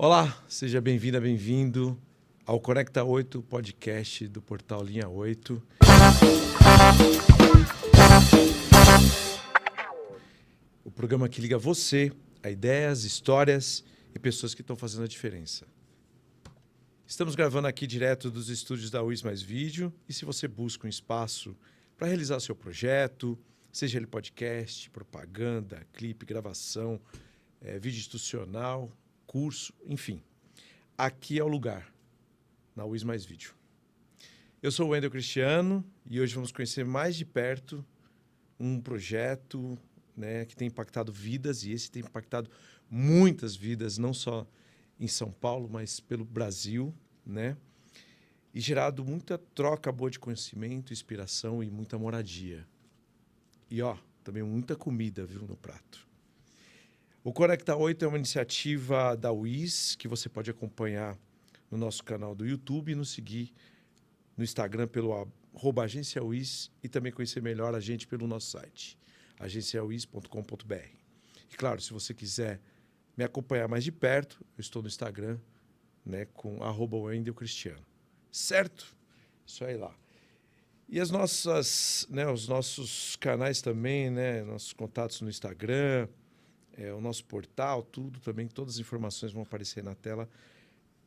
Olá, seja bem-vinda, bem-vindo ao Conecta 8, podcast do portal Linha 8. O programa que liga você a ideias, histórias e pessoas que estão fazendo a diferença. Estamos gravando aqui direto dos estúdios da UIS Mais Vídeo, e se você busca um espaço para realizar seu projeto, seja ele podcast, propaganda, clipe, gravação, vídeo institucional, curso, enfim, aqui é o lugar, na UIS Mais Vídeo. Eu sou o Wendel Cristiano e hoje vamos conhecer mais de perto um projeto, né, que tem impactado vidas, e esse tem impactado muitas vidas, não só em São Paulo, mas pelo Brasil, né? E gerado muita troca boa de conhecimento, inspiração e muita moradia. E também muita comida, viu, no prato. O Conecta 8 é uma iniciativa da UIS que você pode acompanhar no nosso canal do YouTube e nos seguir no Instagram pelo @agenciauis e também conhecer melhor a gente pelo nosso site, agenciauis.com.br. E claro, se você quiser me acompanhar mais de perto, eu estou no Instagram, né, com @wendelcristiano. Certo? Isso aí lá. E as nossas, né, os nossos canais também, né, nossos contatos no Instagram, o nosso portal, tudo também, todas as informações vão aparecer na tela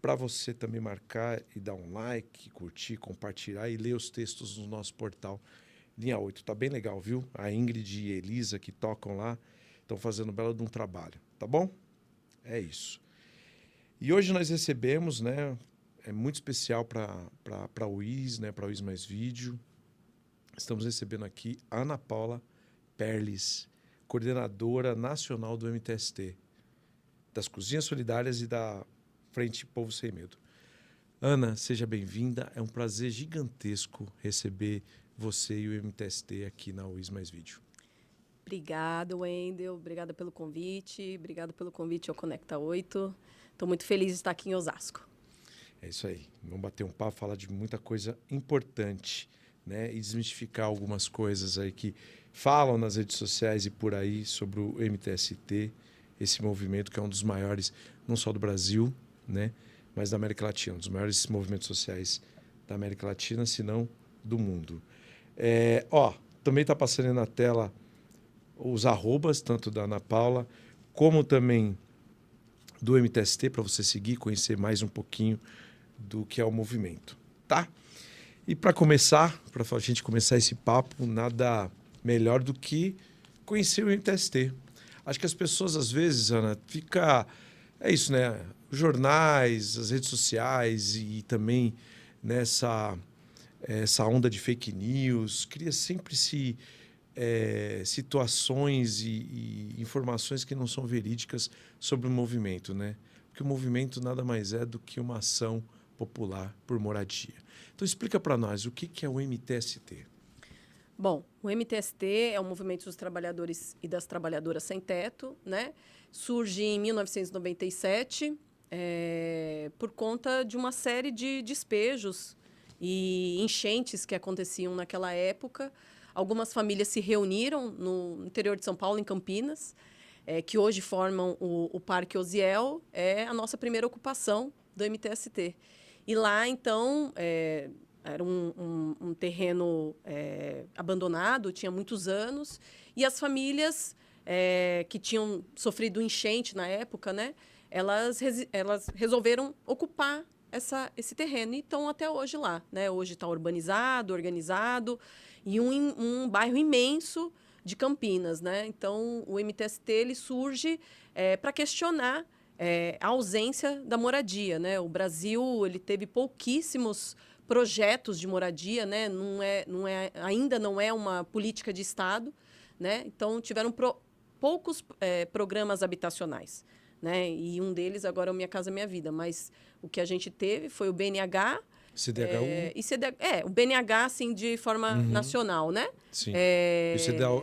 para você também marcar e dar um like, curtir, compartilhar e ler os textos no nosso portal Linha 8. Tá bem legal, viu? A Ingrid e a Elisa que tocam lá estão fazendo um belo de um trabalho, tá bom? É isso. E hoje nós recebemos, né, é muito especial para a UIS, né, para a UIS Mais Vídeo. Estamos recebendo aqui a Ana Paula Perlis, coordenadora nacional do MTST, das Cozinhas Solidárias e da Frente Povo Sem Medo. Ana, seja bem-vinda. É um prazer gigantesco receber você e o MTST aqui na UIS Mais Vídeo. Obrigada, Wendel. Obrigada pelo convite. Obrigada pelo convite ao Conecta 8. Estou muito feliz de estar aqui em Osasco. É isso aí. Vamos bater um papo, falar de muita coisa importante, né? E desmistificar algumas coisas aí que falam nas redes sociais e por aí sobre o MTST, esse movimento que é um dos maiores, não só do Brasil, né, mas da América Latina, um dos maiores movimentos sociais da América Latina, se não do mundo. Também está passando aí na tela os arrobas, tanto da Ana Paula, como também do MTST, para você seguir, conhecer mais um pouquinho do que é o movimento, tá? E para começar, para a gente começar esse papo, nada melhor do que conhecer o MTST. Acho que as pessoas, às vezes, Ana, é isso, né? Os jornais, as redes sociais e também nessa essa onda de fake news, cria sempre situações e informações que não são verídicas sobre o movimento, né? Porque o movimento nada mais é do que uma ação popular por moradia. Então explica para nós o que é o MTST. Bom, o MTST é o Movimento dos Trabalhadores e das Trabalhadoras Sem Teto, né? Surge em 1997 por conta de uma série de despejos e enchentes que aconteciam naquela época. Algumas famílias se reuniram no interior de São Paulo, em Campinas, que hoje formam o Parque Osiel, é a nossa primeira ocupação do MTST. E lá, então, era um terreno abandonado, tinha muitos anos, e as famílias que tinham sofrido enchente na época, né, elas resolveram ocupar esse terreno e estão até hoje lá, né? Hoje está urbanizado, organizado, e um bairro imenso de Campinas, né? Então, o MTST ele surge para questionar a ausência da moradia, né? O Brasil ele teve pouquíssimos projetos de moradia, né? Ainda não é uma política de Estado, né? Então, tiveram poucos programas habitacionais, né? E um deles agora é o Minha Casa Minha Vida, mas o que a gente teve foi o BNH, CDHU? o BNH, assim, de forma nacional, né? Sim. E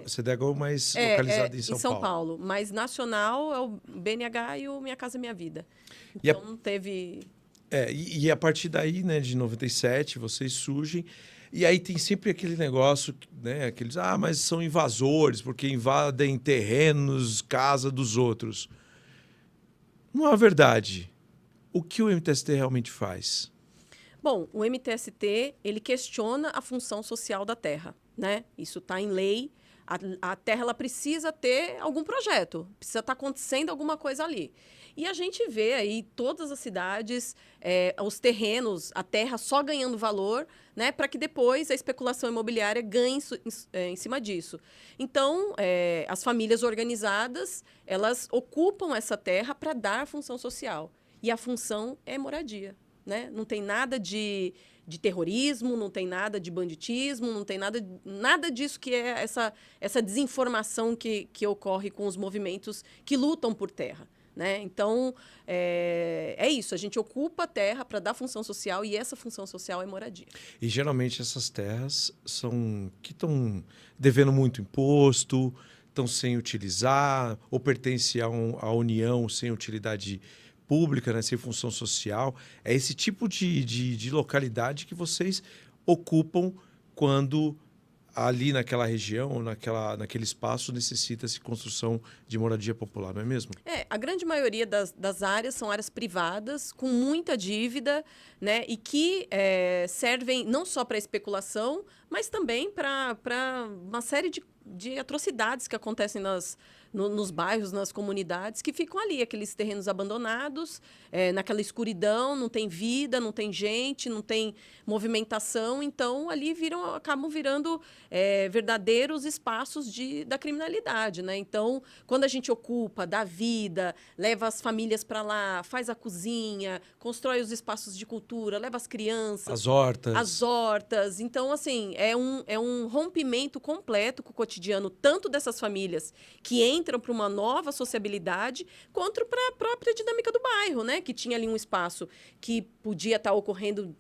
o CDHU mais localizado em São Paulo. Mas nacional é o BNH e o Minha Casa Minha Vida. Então, não teve... E a partir daí, né, de 97, vocês surgem. E aí tem sempre aquele negócio, né, aqueles, mas são invasores, porque invadem terrenos, casa dos outros. Não é verdade. O que o MTST realmente faz? Bom, o MTST, ele questiona a função social da terra, né? Isso está em lei. A terra ela precisa ter algum projeto, precisa estar acontecendo alguma coisa ali. E a gente vê aí todas as cidades, os terrenos, a terra só ganhando valor, né, para que depois a especulação imobiliária ganhe em cima disso. Então, as famílias organizadas, elas ocupam essa terra para dar função social. E a função é moradia. Né? Não tem nada de terrorismo, não tem nada de banditismo, não tem nada disso que é essa desinformação que ocorre com os movimentos que lutam por terra. Né? Então, é isso. A gente ocupa a terra para dar função social e essa função social é moradia. E geralmente essas terras são que estão devendo muito imposto, estão sem utilizar, ou pertencem à União sem utilidade pública, né, sem função social. É esse tipo de localidade que vocês ocupam quando ali naquela região, ou naquele espaço, necessita-se construção de moradia popular, não é mesmo? A grande maioria das áreas são áreas privadas, com muita dívida, né, e que servem não só para especulação, mas também para uma série de atrocidades que acontecem nos bairros, nas comunidades, que ficam ali, aqueles terrenos abandonados, naquela escuridão, não tem vida, não tem gente, não tem movimentação, então ali acabam virando verdadeiros espaços da criminalidade, né? Então, quando a gente ocupa, dá vida, leva as famílias para lá, faz a cozinha, constrói os espaços de cultura, leva as crianças... As hortas. Então, assim, é um rompimento completo com o cotidiano, tanto dessas famílias que entram para uma nova sociabilidade, quanto para a própria dinâmica do bairro, né? Que tinha ali um espaço que podia estar ocorrendo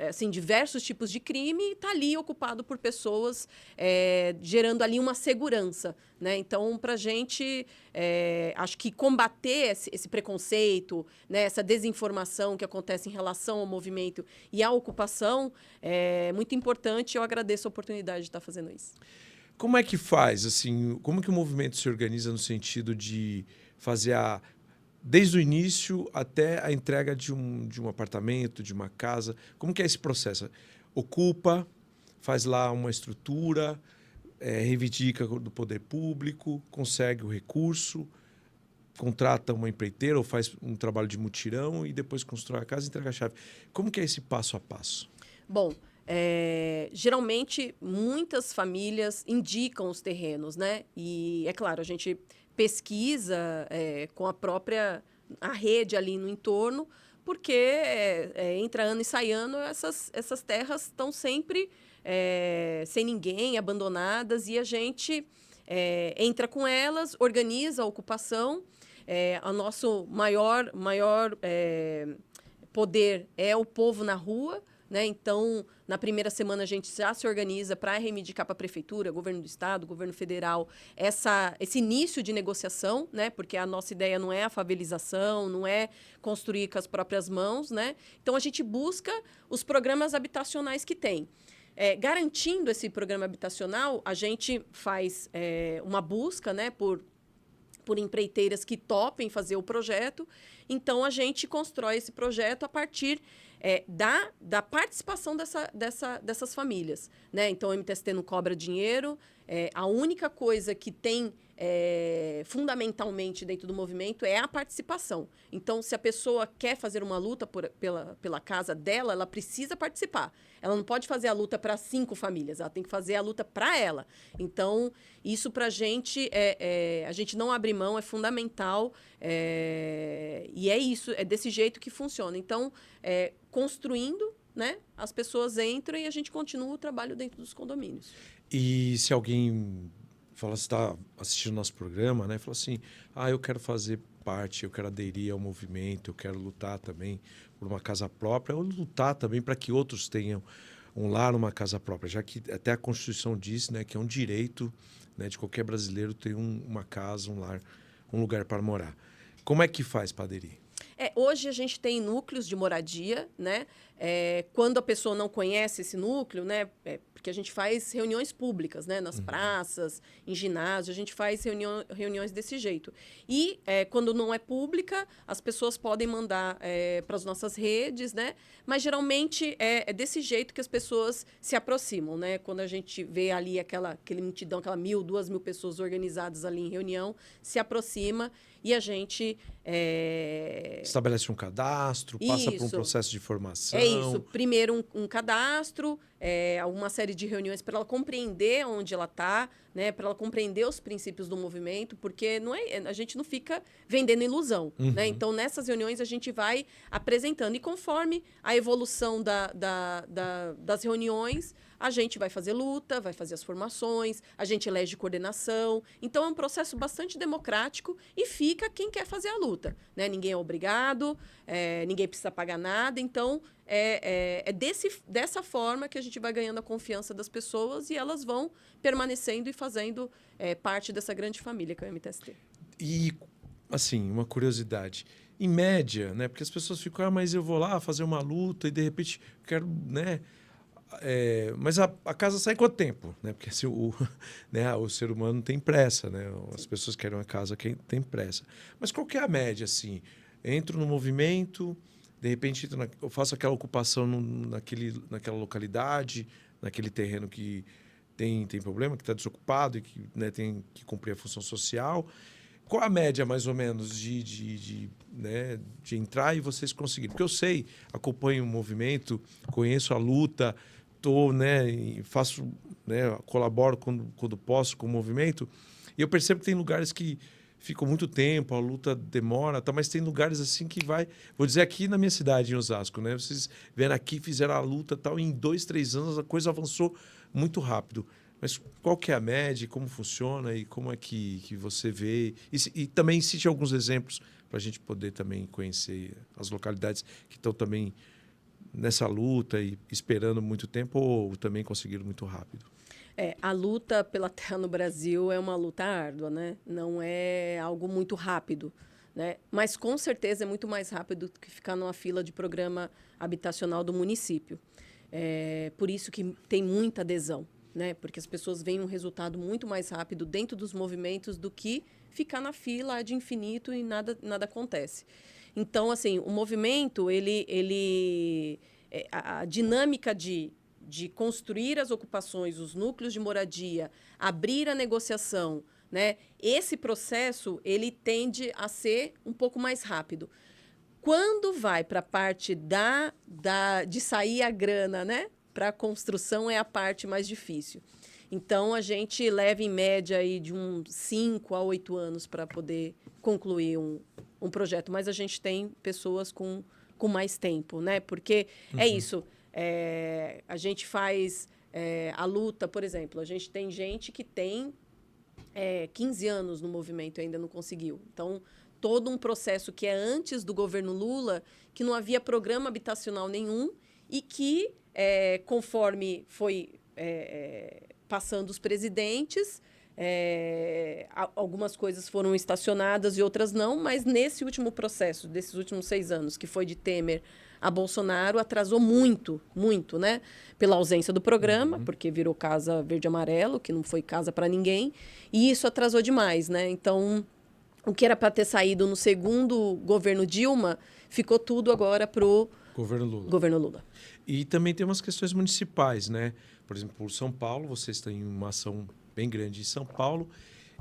assim, diversos tipos de crime e está ali ocupado por pessoas, gerando ali uma segurança. Né? Então, para a gente, acho que combater esse preconceito, né? Essa desinformação que acontece em relação ao movimento e à ocupação é muito importante. Eu agradeço a oportunidade de estar fazendo isso. Como é que faz, assim, como que o movimento se organiza no sentido de fazer desde o início até a entrega de um apartamento, de uma casa? Como que é esse processo? Ocupa, faz lá uma estrutura, reivindica do poder público, consegue o recurso, contrata uma empreiteira ou faz um trabalho de mutirão e depois constrói a casa e entrega a chave. Como que é esse passo a passo? Bom, geralmente, muitas famílias indicam os terrenos, né? E, é claro, a gente pesquisa com a rede ali no entorno, porque entra ano e sai ano, essas terras estão sempre sem ninguém, abandonadas, e a gente entra com elas, organiza a ocupação. O nosso maior poder é o povo na rua, né? Então, na primeira semana, a gente já se organiza para reivindicar para a prefeitura, governo do estado, governo federal, esse início de negociação, né? Porque a nossa ideia não é a favelização, não é construir com as próprias mãos, né? Então, a gente busca os programas habitacionais que tem. Garantindo esse programa habitacional, a gente faz uma busca, né, por empreiteiras que topem fazer o projeto. Então, a gente constrói esse projeto a partir da participação dessas famílias. Né? Então, o MTST não cobra dinheiro. A única coisa que tem fundamentalmente dentro do movimento é a participação. Então, se a pessoa quer fazer uma luta pela casa dela, ela precisa participar. Ela não pode fazer a luta para 5 famílias, ela tem que fazer a luta para ela. Então, isso para a gente não abre mão, é fundamental. E é isso, é desse jeito que funciona. Então, construindo, né, as pessoas entram e a gente continua o trabalho dentro dos condomínios. E se alguém está assistindo nosso programa, né, fala assim, eu quero fazer parte, eu quero aderir ao movimento, eu quero lutar também por uma casa própria, ou lutar também para que outros tenham um lar numa casa própria, já que até a Constituição diz, né, que é um direito, né, de qualquer brasileiro ter uma casa, um lar, um lugar para morar. Como é que faz para aderir? Hoje a gente tem núcleos de moradia, né? Quando a pessoa não conhece esse núcleo, né? Porque porque a gente faz reuniões públicas, né? Nas praças, em ginásio, a gente faz reuniões desse jeito. E, quando não é pública, as pessoas podem mandar para as nossas redes, né? Mas, geralmente, é desse jeito que as pessoas se aproximam, né? Quando a gente vê ali aquele multidão, aquela 1.000, 2.000 pessoas organizadas ali em reunião, se aproxima e a gente... Estabelece um cadastro, passa por um Isso. processo de formação. É isso. Primeiro um cadastro, uma série de reuniões para ela compreender onde ela está, né? Para ela compreender os princípios do movimento, porque a gente não fica vendendo ilusão. Né? Então, nessas reuniões, a gente vai apresentando. E conforme a evolução das reuniões, a gente vai fazer luta, vai fazer as formações, a gente elege coordenação. Então, é um processo bastante democrático e fica quem quer fazer a luta. Né? Ninguém é obrigado, ninguém precisa pagar nada. Então, dessa forma que a gente vai ganhando a confiança das pessoas e elas vão permanecendo e fazendo parte dessa grande família que é o MTST. E, assim, uma curiosidade. Em média, né? Porque as pessoas ficam, mas eu vou lá fazer uma luta e, de repente, quero, né? Mas a casa sai quanto tempo? Né? Porque assim, o ser humano tem pressa, né? As pessoas querem uma casa que tem pressa. Mas qual que é a média, assim? Entro no movimento, de repente eu faço aquela ocupação naquela localidade, naquele terreno que tem problema, que está desocupado e que, né, tem que cumprir a função social. Qual a média, mais ou menos, de entrar e vocês conseguirem? Porque eu sei, acompanho o movimento, conheço a luta, faço, né, colaboro quando posso com o movimento, e eu percebo que tem lugares que ficam muito tempo, a luta demora, mas tem lugares assim que vou dizer aqui na minha cidade, em Osasco, né? Vocês vieram aqui, fizeram a luta, em 2, 3 anos a coisa avançou muito rápido. Mas qual que é a média, como funciona e como é que você vê? E também cite alguns exemplos para a gente poder também conhecer as localidades que estão também nessa luta e esperando muito tempo ou também conseguiram muito rápido. A luta pela terra no Brasil é uma luta árdua, né? Não é algo muito rápido, né? Mas, com certeza, é muito mais rápido do que ficar numa fila de programa habitacional do município. Por isso que tem muita adesão, né? Porque as pessoas veem um resultado muito mais rápido dentro dos movimentos do que ficar na fila de infinito e nada acontece. Então, assim, o movimento, a dinâmica de construir as ocupações, os núcleos de moradia, abrir a negociação, né? Esse processo, ele tende a ser um pouco mais rápido. Quando vai para a parte de sair a grana, né? Para a construção é a parte mais difícil. Então, a gente leva, em média, aí, de uns 5 a 8 anos para poder concluir um projeto. Mas a gente tem pessoas com mais tempo, né? Porque é isso. A gente faz a luta, por exemplo. A gente tem gente que tem 15 anos no movimento e ainda não conseguiu. Então, todo um processo que é antes do governo Lula, que não havia programa habitacional nenhum e que, conforme foi passando os presidentes, algumas coisas foram estacionadas e outras não, mas nesse último processo, desses últimos 6 anos, que foi de Temer a Bolsonaro, atrasou muito, muito, né? Pela ausência do programa, porque virou Casa Verde e Amarelo, que não foi casa para ninguém, e isso atrasou demais, né? Então, o que era para ter saído no segundo governo Dilma, ficou tudo agora para o governo Lula. E também tem umas questões municipais, né? Por exemplo, por São Paulo, vocês têm uma ação bem grande em São Paulo,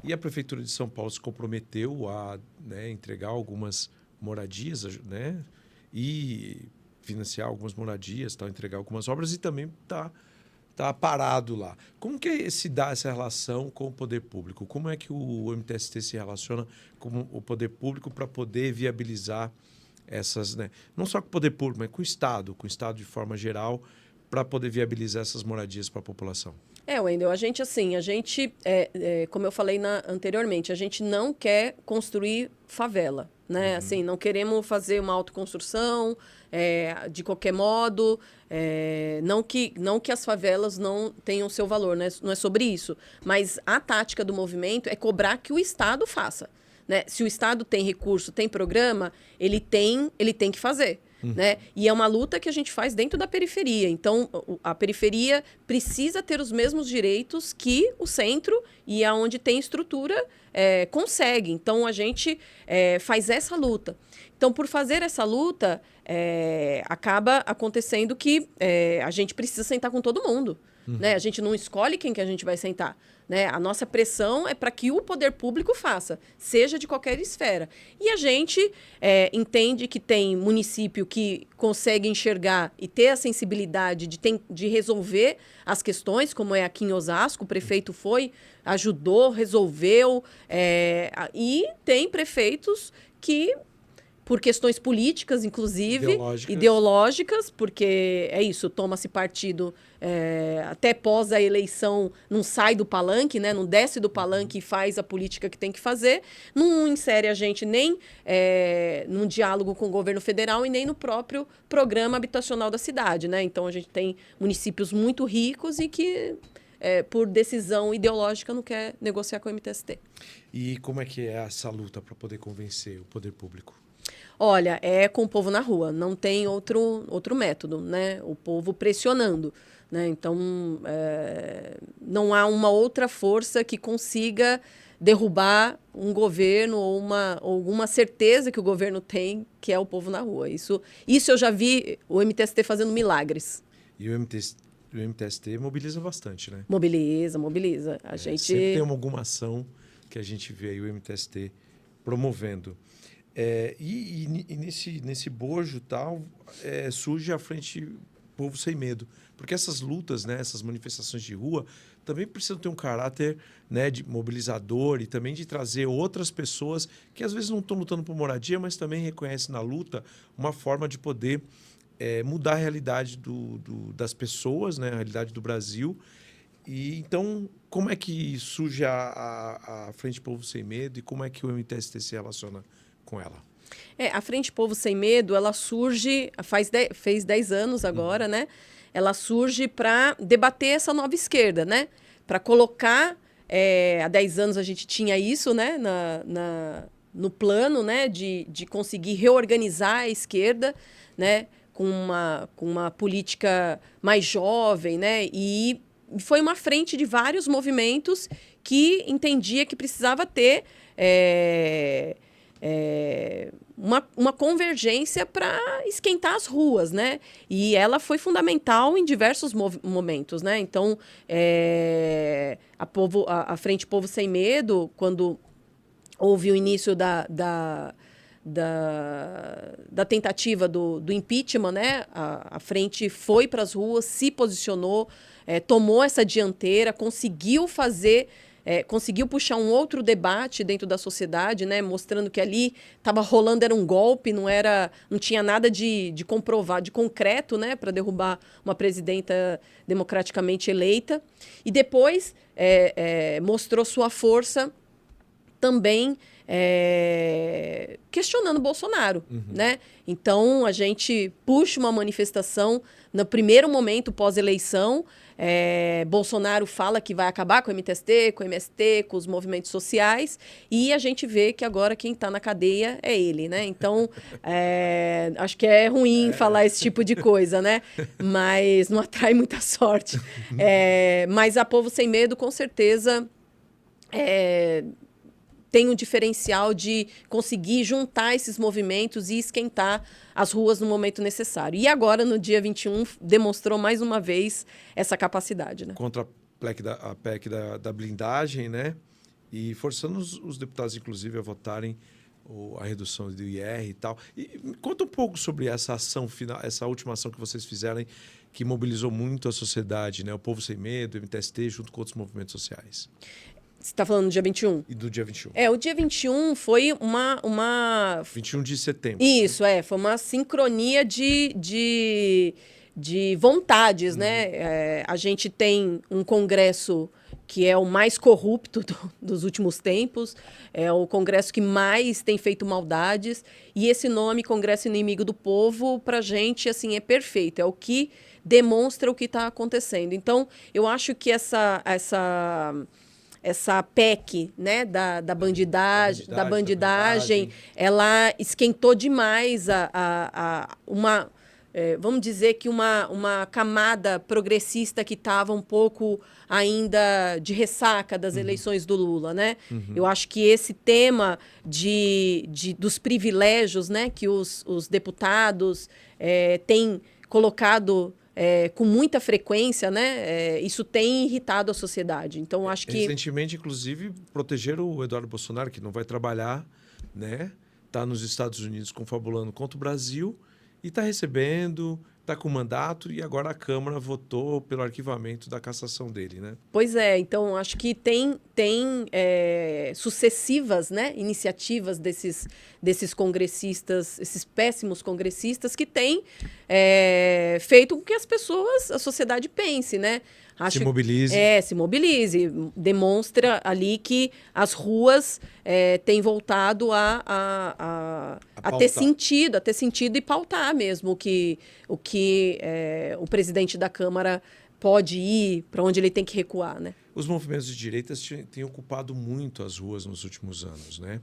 e a Prefeitura de São Paulo se comprometeu a, né, entregar algumas moradias, né, e financiar algumas moradias, entregar algumas obras e também tá parado lá. Como que se dá essa relação com o poder público? Como é que o MTST se relaciona com o poder público para poder viabilizar essas, né, não só com o poder público, mas com o Estado de forma geral, para poder viabilizar essas moradias para a população? Wendel, como eu falei anteriormente, a gente não quer construir favela, né? Assim, não queremos fazer uma autoconstrução de qualquer modo, não que as favelas não tenham seu valor, né? Não é sobre isso, mas a tática do movimento é cobrar que o Estado faça, né? Se o Estado tem recurso, tem programa, ele tem que fazer. né? E é uma luta que a gente faz dentro da periferia. Então, a periferia precisa ter os mesmos direitos que o centro e aonde tem estrutura consegue. Então, a gente faz essa luta. Então, por fazer essa luta, acaba acontecendo que a gente precisa sentar com todo mundo. Né? A gente não escolhe quem que a gente vai sentar. Né? A nossa pressão é para que o poder público faça, seja de qualquer esfera. E a gente entende que tem município que consegue enxergar e ter a sensibilidade de resolver as questões, como é aqui em Osasco, o prefeito foi, ajudou, resolveu. E tem prefeitos que, por questões políticas, inclusive, ideológicas, porque é isso, toma-se partido até pós a eleição, não sai do palanque, né? Não desce do palanque e faz a política que tem que fazer, não insere a gente nem num diálogo com o governo federal e nem no próprio programa habitacional da cidade, né? Então, a gente tem municípios muito ricos e que, por decisão ideológica, não quer negociar com o MTST. E como é que é essa luta para poder convencer o poder público? Olha, é com o povo na rua, não tem outro método, né? O povo pressionando, né? Então, não há uma outra força que consiga derrubar um governo ou alguma certeza que o governo tem, que é o povo na rua. Isso eu já vi o MTST fazendo milagres. E o MTST mobiliza bastante, né? Mobiliza. A gente sempre tem alguma ação que a gente vê aí o MTST promovendo. Nesse bojo tal, surge a Frente Povo Sem Medo. Porque essas lutas, né, essas manifestações de rua, também precisam ter um caráter, né, de mobilizador e também de trazer outras pessoas que às vezes não estão lutando por moradia, mas também reconhecem na luta uma forma de poder mudar a realidade das pessoas, né, a realidade do Brasil. E então, como é que surge a Frente Povo Sem Medo e como é que o MTST se relaciona com ela? A Frente Povo Sem Medo, ela surge, fez 10 anos agora, né? Ela surge para debater essa nova esquerda, né? Para colocar, há 10 anos a gente tinha isso, né? No plano, né? De conseguir reorganizar a esquerda, né? Com uma política mais jovem, né? E foi uma frente de vários movimentos que entendia que precisava ter uma convergência para esquentar as ruas, né? E ela foi fundamental em diversos momentos, né? Então, a Frente Povo Sem Medo, quando houve o início da tentativa do impeachment, né? A frente foi para as ruas, se posicionou, tomou essa dianteira, conseguiu puxar um outro debate dentro da sociedade, né? Mostrando que ali estava rolando, era um golpe, não tinha nada de comprovar, de concreto, né? Para derrubar uma presidenta democraticamente eleita. E depois mostrou sua força também questionando Bolsonaro, né? Então, a gente puxa uma manifestação no primeiro momento pós-eleição. Bolsonaro fala que vai acabar com o MTST, com o MST, com os movimentos sociais, e a gente vê que agora quem está na cadeia é ele, né? Então, acho que é ruim falar esse tipo de coisa, né? Mas não atrai muita sorte. Mas a Povo Sem Medo, com certeza, tem um diferencial de conseguir juntar esses movimentos e esquentar as ruas no momento necessário. E agora, no dia 21, demonstrou mais uma vez essa capacidade. Né? Contra a PEC da blindagem, né? E forçando os deputados, inclusive, a votarem a redução do IR e tal. E conta um pouco sobre essa ação final, essa última ação que vocês fizeram, que mobilizou muito a sociedade, né? O Povo Sem Medo, o MTST, junto com outros movimentos sociais. Você está falando do dia 21? E do dia 21. O dia 21 foi uma... 21 de setembro. Isso, foi uma sincronia de vontades, né? A gente tem um congresso que é o mais corrupto dos últimos tempos, é o congresso que mais tem feito maldades, e esse nome, Congresso Inimigo do Povo, para a gente, assim, é perfeito, é o que demonstra o que está acontecendo. Então, eu acho que essa essa PEC, né, da bandidagem, ela esquentou demais vamos dizer que uma camada progressista que estava um pouco ainda de ressaca das eleições do Lula, né? Eu acho que esse tema dos privilégios, né, que os deputados têm colocado com muita frequência, né? Isso tem irritado a sociedade. Então, acho que... Recentemente, inclusive, protegeram o Eduardo Bolsonaro, que não vai trabalhar, né? Está nos Estados Unidos confabulando contra o Brasil e está recebendo, está com mandato e agora a Câmara votou pelo arquivamento da cassação dele, né? Pois é, então acho que tem sucessivas, né, iniciativas desses congressistas, esses péssimos congressistas que têm feito com que a sociedade pense, né? Se mobilize. Se mobilize. Demonstra ali que as ruas têm voltado a ter sentido e pautar mesmo o que o presidente da Câmara pode ir, para onde ele tem que recuar, né? Os movimentos de direitas têm ocupado muito as ruas nos últimos anos, né?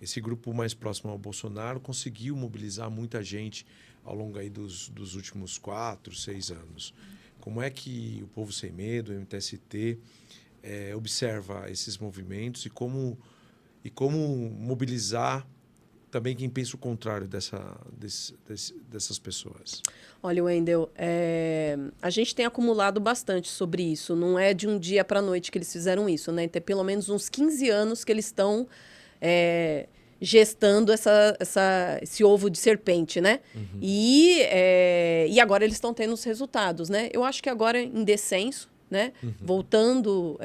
Esse grupo mais próximo ao Bolsonaro conseguiu mobilizar muita gente ao longo aí dos últimos 4, 6 anos. Como é que o Povo Sem Medo, o MTST, observa esses movimentos e como mobilizar também quem pensa o contrário dessas pessoas? Olha, Wendel, a gente tem acumulado bastante sobre isso. Não é de um dia para a noite que eles fizeram isso, né? Tem pelo menos uns 15 anos que eles estão gestando esse ovo de serpente, né? E agora eles estão tendo os resultados, né? Eu acho que agora em descenso, né? Voltando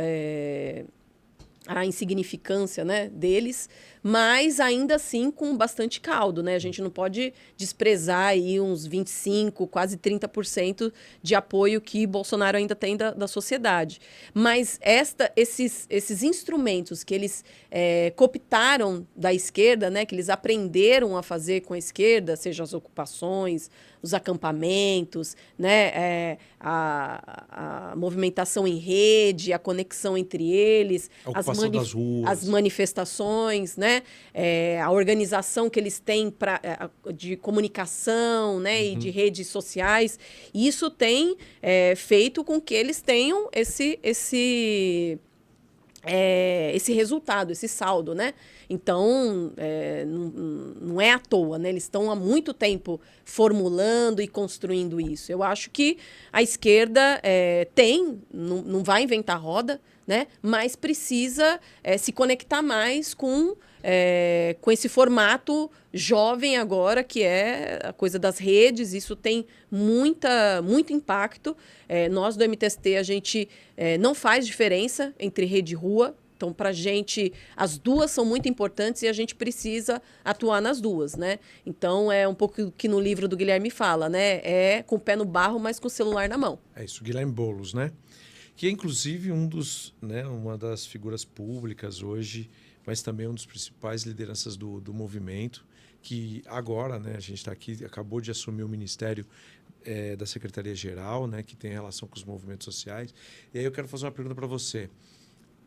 à insignificância, né, deles, mas ainda assim com bastante caldo, né? A gente não pode desprezar aí uns 25%, quase 30% de apoio que Bolsonaro ainda tem da sociedade. Mas esses instrumentos que eles cooptaram da esquerda, né, que eles aprenderam a fazer com a esquerda, seja as ocupações, os acampamentos, né, a movimentação em rede, a conexão entre eles, das ruas, as manifestações, né, a organização que eles têm de comunicação, né, e de redes sociais. Isso tem feito com que eles tenham esse resultado, esse saldo, né? Então, não é à toa, né? Eles estão há muito tempo formulando e construindo isso. Eu acho que a esquerda não vai inventar roda, né? Mas precisa se conectar mais com esse formato jovem agora, que é a coisa das redes. Isso tem muito impacto. Nós do MTST, a gente não faz diferença entre rede e rua. Então, para a gente, as duas são muito importantes e a gente precisa atuar nas duas, né? Então, é um pouco o que no livro do Guilherme fala, né? É com o pé no barro, mas com o celular na mão. É isso, Guilherme Boulos, né? Que é, inclusive, uma das figuras públicas hoje, mas também um dos principais lideranças do movimento, que agora, né, a gente está aqui, acabou de assumir o Ministério da Secretaria-Geral, né, que tem relação com os movimentos sociais. E aí eu quero fazer uma pergunta para você.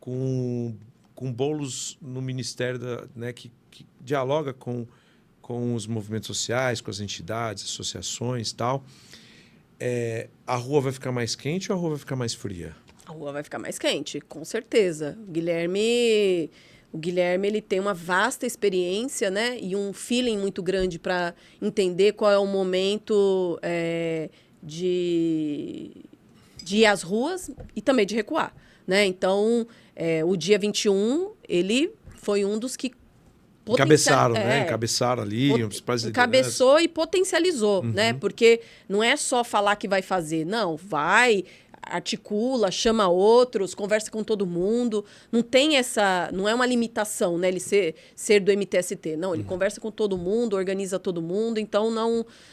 Com Boulos no Ministério, né, que dialoga com os movimentos sociais, com as entidades, associações e tal, a rua vai ficar mais quente ou a rua vai ficar mais fria? A rua vai ficar mais quente, com certeza. O Guilherme ele tem uma vasta experiência, né, e um feeling muito grande para entender qual é o momento de ir às ruas e também de recuar, né? Então, o dia 21, ele foi um dos que encabeçaram, né? Encabeçaram ali, os principais encabeçou e potencializou, né? Porque não é só falar que vai fazer, não, vai, articula, chama outros, conversa com todo mundo. Não tem não é uma limitação, né? Ele ser do MTST. Não, ele conversa com todo mundo, organiza todo mundo. Então,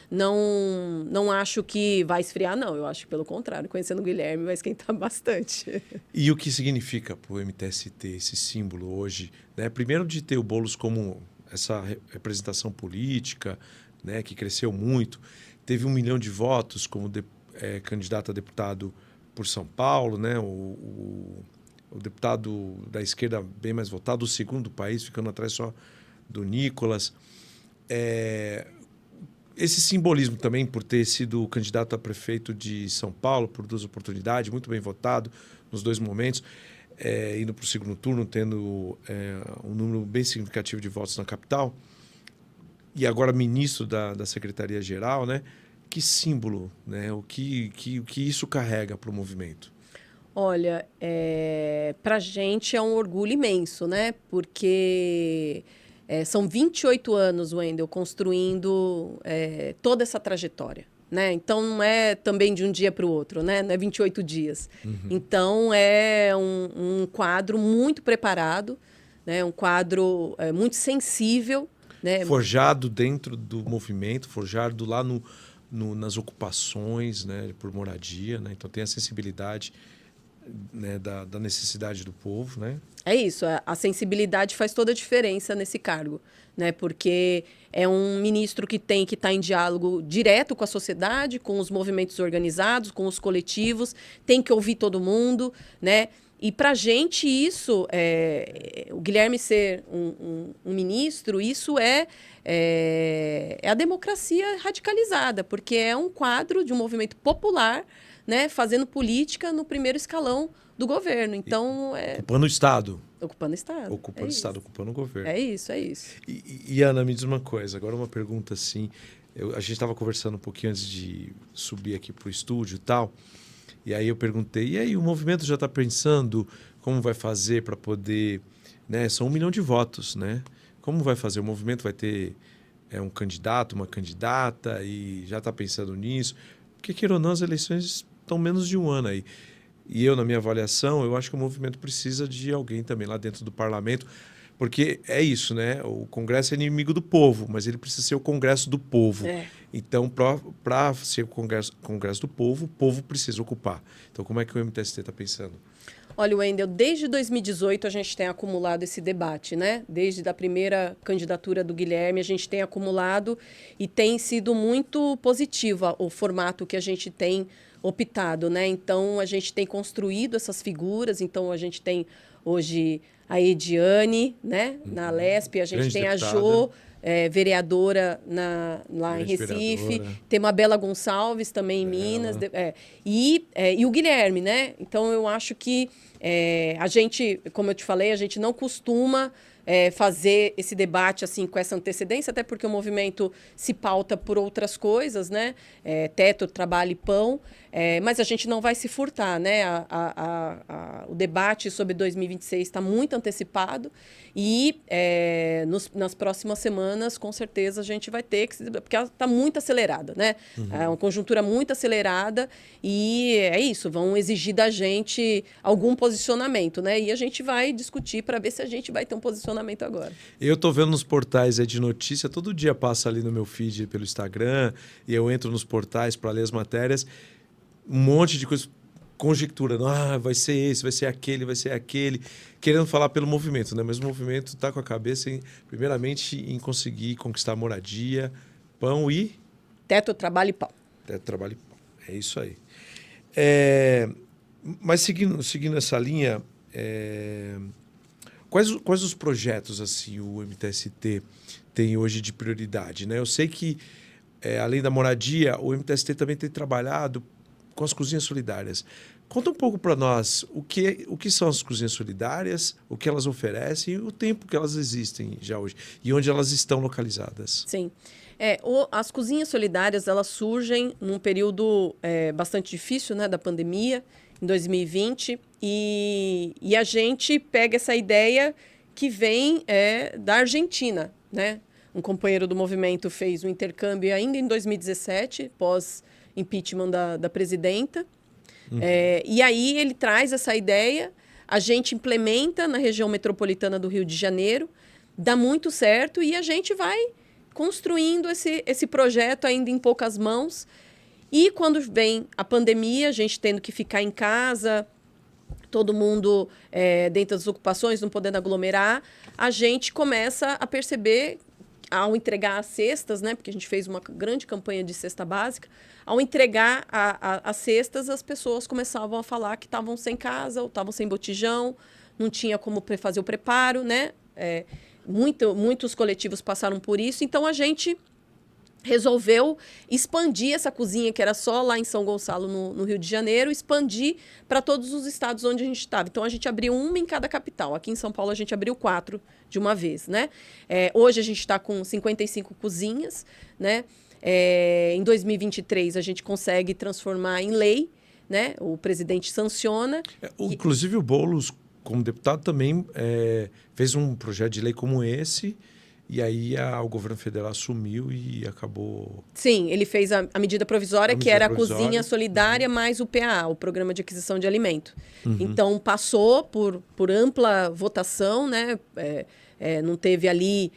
não acho que vai esfriar, não. Eu acho que, pelo contrário, conhecendo o Guilherme, vai esquentar bastante. E o que significa para o MTST esse símbolo hoje? Né? Primeiro, de ter o Boulos como essa representação política, né, que cresceu muito. Teve 1 milhão de votos como candidato a deputado por São Paulo, né? o deputado da esquerda bem mais votado, o segundo país, ficando atrás só do Nicolas. Esse simbolismo também por ter sido candidato a prefeito de São Paulo por 2 oportunidades, muito bem votado nos 2 momentos, indo para o segundo turno, tendo um número bem significativo de votos na capital, e agora ministro da Secretaria-Geral, né? Que símbolo, né? O que isso carrega para o movimento? Olha, para a gente é um orgulho imenso, né? Porque são 28 anos, Wendel, construindo toda essa trajetória, né? Então, não é também de um dia para o outro, né? Não é 28 dias. Então, é um quadro muito preparado, né? Um quadro muito sensível, né? Forjado dentro do movimento, forjado lá nas ocupações, né? Por moradia, né? Então, tem a sensibilidade, né, da necessidade do povo, né? É isso, a sensibilidade faz toda a diferença nesse cargo, né? Porque é um ministro que tem que estar em diálogo direto com a sociedade, com os movimentos organizados, com os coletivos, tem que ouvir todo mundo, né? E para a gente isso, o Guilherme ser um ministro, isso é a democracia radicalizada, porque é um quadro de um movimento popular, né, fazendo política no primeiro escalão do governo. Então, ocupando o Estado. Ocupando o Estado. Ocupando o Estado, ocupando o governo. É isso, é isso. E Ana, me diz uma coisa, agora uma pergunta assim. A gente estava conversando um pouquinho antes de subir aqui para o estúdio e tal. E aí eu perguntei, e aí o movimento já está pensando como vai fazer para poder... Né, são 1 milhão de votos, né? Como vai fazer? O movimento vai ter um candidato, uma candidata, e já está pensando nisso? Porque, queira ou não, as eleições estão menos de 1 ano aí. E eu, na minha avaliação, eu acho que o movimento precisa de alguém também lá dentro do parlamento, porque é isso, né? O Congresso é inimigo do povo, mas ele precisa ser o Congresso do povo. Então, para ser o Congresso do povo, o povo precisa ocupar. Então, como é que o MTST está pensando? Olha, Wendel, desde 2018 a gente tem acumulado esse debate, né? Desde a primeira candidatura do Guilherme, a gente tem acumulado e tem sido muito positiva o formato que a gente tem optado, né? Então, a gente tem construído essas figuras. Então, a gente tem hoje a Ediane, né? Na Alesp, a gente Grande tem deputada. a Jo, vereadora lá em Recife. Vereadora. Tem uma Bela Gonçalves também em Minas. E o Guilherme, né? Então, eu acho que a gente, como eu te falei, a gente não costuma fazer esse debate assim com essa antecedência, até porque o movimento se pauta por outras coisas, né? Teto, trabalho e pão. Mas a gente não vai se furtar, né? O debate sobre 2026 está muito antecipado e nas próximas semanas, com certeza, a gente vai ter que... Porque ela está muito acelerada, né? É uma conjuntura muito acelerada e é isso, vão exigir da gente algum posicionamento, né? E a gente vai discutir para ver se a gente vai ter um posicionamento agora. Eu estou vendo nos portais de notícia, todo dia passa ali no meu feed pelo Instagram e eu entro nos portais para ler as matérias, um monte de coisa, conjecturando, vai ser esse, vai ser aquele, querendo falar pelo movimento, né? Mas o movimento está com a cabeça, primeiramente, em conseguir conquistar moradia, pão e... Teto, trabalho e pão. Teto, trabalho e pão. É isso aí. Mas seguindo essa linha, quais os projetos assim o MTST tem hoje de prioridade, né? Eu sei que, além da moradia, o MTST também tem trabalhado com as cozinhas solidárias. Conta um pouco para nós o que são as cozinhas solidárias, o que elas oferecem e o tempo que elas existem já hoje e onde elas estão localizadas. Sim. As cozinhas solidárias, elas surgem num período bastante difícil, né, da pandemia, em 2020, e a gente pega essa ideia que vem da Argentina, né? Um companheiro do movimento fez um intercâmbio ainda em 2017, pós-impeachment da presidenta. E aí ele traz essa ideia, a gente implementa na região metropolitana do Rio de Janeiro, dá muito certo e a gente vai construindo esse projeto ainda em poucas mãos. E quando vem a pandemia, a gente tendo que ficar em casa, todo mundo dentro das ocupações, não podendo aglomerar, a gente começa a perceber ao entregar as cestas, né, porque a gente fez uma grande campanha de cesta básica, ao entregar as cestas, as pessoas começavam a falar que estavam sem casa ou estavam sem botijão, não tinha como fazer o preparo, né? Muitos coletivos passaram por isso, então a gente resolveu expandir essa cozinha, que era só lá em São Gonçalo, no Rio de Janeiro, expandir para todos os estados onde a gente estava. Então, a gente abriu uma em cada capital. Aqui em São Paulo, a gente abriu 4 de uma vez, né? Hoje, a gente está com 55 cozinhas, né? Em 2023, a gente consegue transformar em lei, né? O presidente sanciona. Inclusive, o Boulos, como deputado, também fez um projeto de lei como esse. E aí o governo federal assumiu e acabou... Sim, ele fez a medida provisória, que era a cozinha solidária mais o PAA, o Programa de Aquisição de Alimento. Então, passou por ampla votação, né? Não teve ali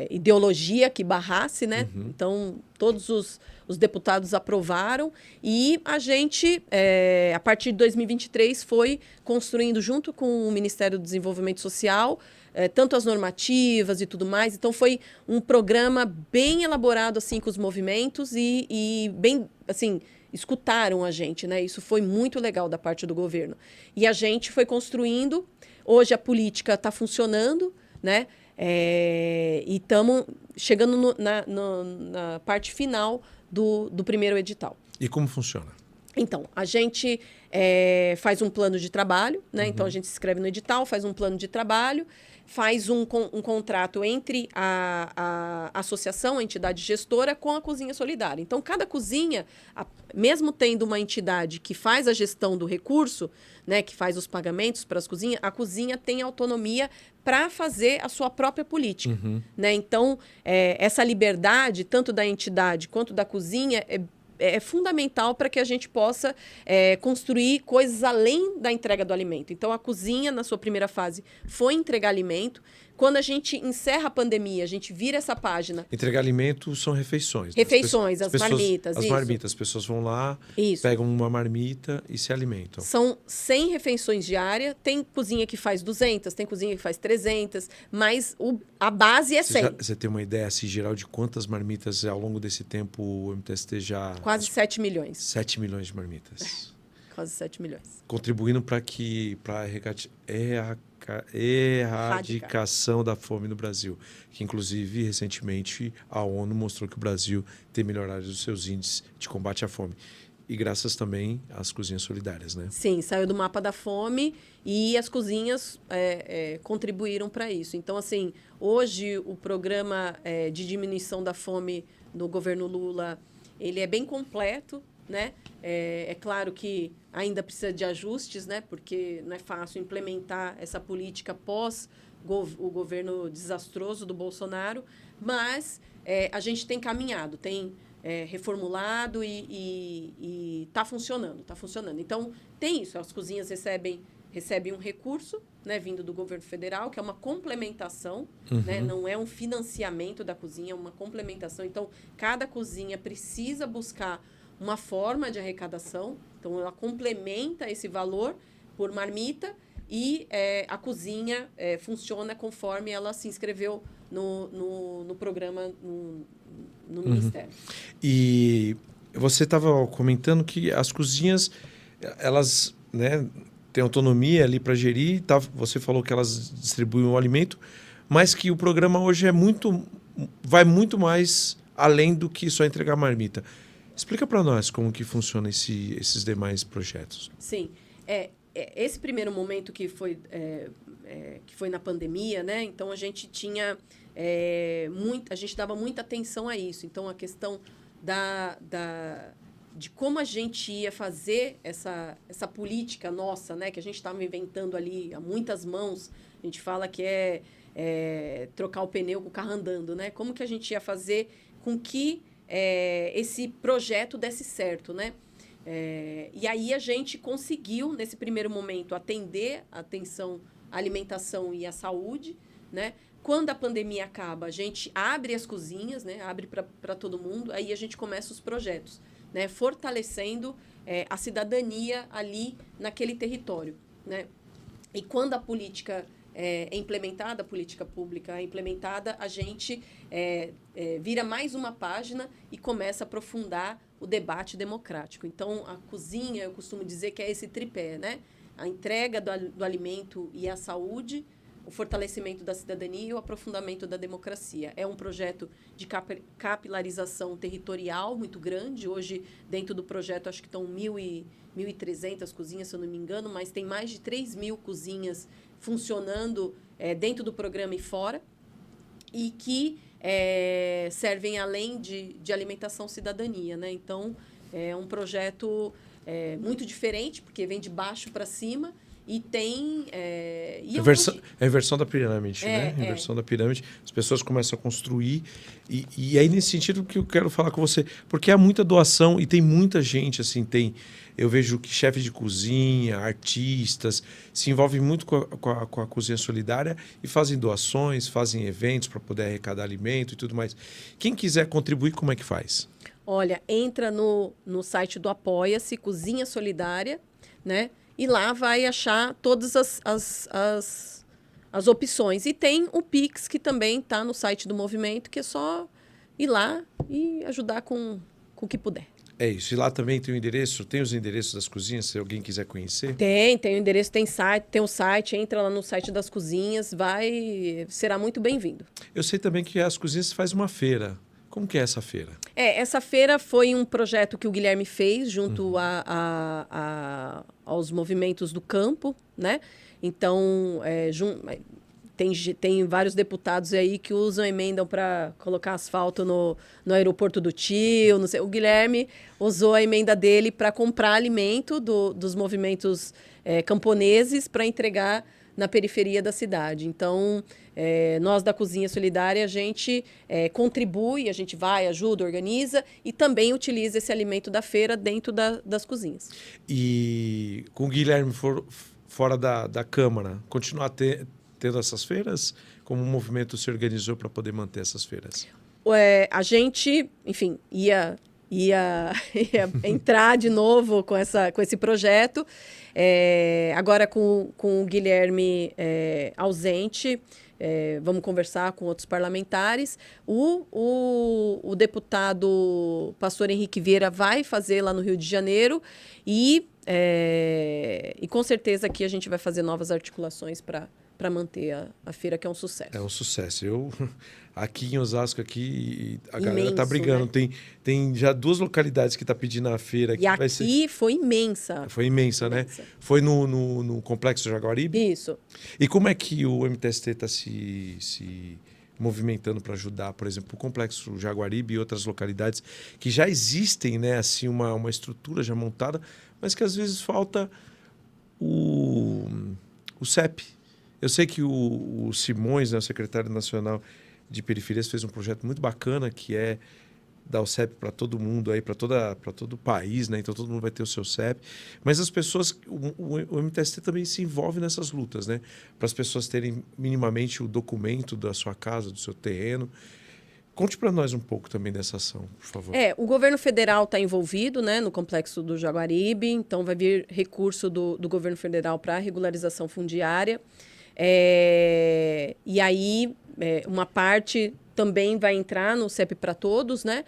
ideologia que barrasse, né? Então, todos os deputados aprovaram e a gente, a partir de 2023, foi construindo junto com o Ministério do Desenvolvimento Social tanto as normativas e tudo mais. Então, foi um programa bem elaborado assim com os movimentos e bem, assim, escutaram a gente, né? Isso foi muito legal da parte do governo. E a gente foi construindo. Hoje, a política está funcionando, né? E estamos chegando na parte final do primeiro edital. E como funciona? Então, a gente faz um plano de trabalho, né? Então, a gente se inscreve no edital, faz um plano de trabalho, faz um contrato entre a associação, a entidade gestora, com a cozinha solidária. Então, cada cozinha, mesmo tendo uma entidade que faz a gestão do recurso, né, que faz os pagamentos para as cozinhas, a cozinha tem autonomia para fazer a sua própria política. Né? Então, essa liberdade, tanto da entidade quanto da cozinha, é fundamental para que a gente possa construir coisas além da entrega do alimento. Então, a cozinha, na sua primeira fase, foi entregar alimento. Quando a gente encerra a pandemia, a gente vira essa página. Entregar alimento são refeições. Refeições, as marmitas. As marmitas. As pessoas vão lá, pegam uma marmita e se alimentam. São 100 refeições diárias. Tem cozinha que faz 200, tem cozinha que faz 300, mas a base é 100. Você tem uma ideia, assim, geral, de quantas marmitas ao longo desse tempo o MTST já... Quase 7 milhões. 7 milhões de marmitas. Quase 7 milhões. Contribuindo para a erradicação da fome no Brasil. Que, inclusive, recentemente, a ONU mostrou que o Brasil tem melhorado os seus índices de combate à fome. E graças também às cozinhas solidárias, né? Sim, saiu do mapa da fome e as cozinhas contribuíram para isso. Então, assim, hoje o programa de diminuição da fome no governo Lula, ele é bem completo, né? É claro que ainda precisa de ajustes, né? Porque não é fácil implementar essa política pós o governo desastroso do Bolsonaro, mas a gente tem caminhado, tem reformulado e está funcionando, está funcionando. Então, tem isso, as cozinhas recebem um recurso, né, vindo do governo federal, que é uma complementação, né, não é um financiamento da cozinha, é uma complementação. Então, cada cozinha precisa buscar uma forma de arrecadação, então ela complementa esse valor por marmita e a cozinha funciona conforme ela se inscreveu no programa no Ministério. E você estava comentando que as cozinhas, elas, né, têm autonomia ali para gerir, tá? Você falou que elas distribuem o alimento, mas que o programa hoje vai muito mais além do que só entregar marmita. Explica para nós como que funciona esses demais projetos. Sim. Esse primeiro momento que foi na pandemia, né? Então, a gente tinha a gente dava muita atenção a isso. Então, a questão de como a gente ia fazer essa política nossa, né? Que a gente estava inventando ali a muitas mãos. A gente fala que trocar o pneu com o carro andando, né? Como que a gente ia fazer com que esse projeto desse certo, né? E aí a gente conseguiu, nesse primeiro momento, atender a atenção à alimentação e à saúde, né? Quando a pandemia acaba, a gente abre as cozinhas, né? Abre para todo mundo, aí a gente começa os projetos, né? Fortalecendo a cidadania ali naquele território, né? E quando a política é implementada a política pública, é implementada, a gente vira mais uma página e começa a aprofundar o debate democrático. Então, a cozinha, eu costumo dizer que é esse tripé, né? A entrega do alimento e a saúde, o fortalecimento da cidadania e o aprofundamento da democracia. É um projeto de capilarização territorial muito grande. Hoje, dentro do projeto, acho que estão 1.300 cozinhas, se eu não me engano, mas tem mais de 3.000 cozinhas funcionando dentro do programa e fora, e que servem além de alimentação cidadania, né? Então, é um projeto muito diferente, porque vem de baixo para cima e tem... É a inversão da pirâmide, né? A inversão da pirâmide. As pessoas começam a construir. E aí, nesse sentido, que eu quero falar com você. Porque há muita doação e tem muita gente, assim, eu vejo que chefes de cozinha, artistas, se envolvem muito com a cozinha solidária e fazem doações, fazem eventos para poder arrecadar alimento e tudo mais. Quem quiser contribuir, como é que faz? Olha, entra no site do Apoia-se, Cozinha Solidária, né? E lá vai achar todas as opções. E tem o Pix, que também está no site do movimento, que é só ir lá e ajudar com o que puder. É isso. E lá também tem o endereço, tem os endereços das cozinhas, se alguém quiser conhecer? Tem o endereço, tem o site, entra lá no site das cozinhas, será muito bem-vindo. Eu sei também que as cozinhas faz uma feira. Como que é essa feira? Essa feira foi um projeto que o Guilherme fez junto aos movimentos do campo, né? Então, tem vários deputados aí que usam emendam para colocar asfalto no aeroporto do Tio, não sei. O Guilherme usou a emenda dele para comprar alimento dos movimentos camponeses para entregar na periferia da cidade. Então, nós da Cozinha Solidária, a gente contribui, a gente vai, ajuda, organiza e também utiliza esse alimento da feira dentro das cozinhas. E com o Guilherme fora da Câmara, continuar tendo essas feiras? Como o movimento se organizou para poder manter essas feiras? A gente, enfim, ia entrar de novo com esse projeto. Agora, com o Guilherme ausente, vamos conversar com outros parlamentares. O deputado pastor Henrique Vieira vai fazer lá no Rio de Janeiro e com certeza aqui a gente vai fazer novas articulações para manter a feira, que é um sucesso. É um sucesso. Aqui em Osasco, a galera imenso, tá brigando. Né? Tem já 2 localidades que tá pedindo a feira. E aqui foi imensa. Foi imensa, né? Foi no Complexo Jaguaribe? Isso. E como é que o MTST está se movimentando para ajudar, por exemplo, o Complexo Jaguaribe e outras localidades que já existem, né? Assim, uma estrutura já montada, mas que às vezes falta o CEP. Eu sei que o Simões, né, o secretário nacional de periferias, fez um projeto muito bacana, que é dar o CEP para todo mundo, para todo o país, né? Então todo mundo vai ter o seu CEP. Mas as pessoas, o MTST também se envolve nessas lutas, né? Para as pessoas terem minimamente o documento da sua casa, do seu terreno. Conte para nós um pouco também dessa ação, por favor. O governo federal está envolvido, né, no Complexo do Jaguaribe, então vai vir recurso do governo federal para a regularização fundiária. E aí, uma parte também vai entrar no CEP para Todos, né?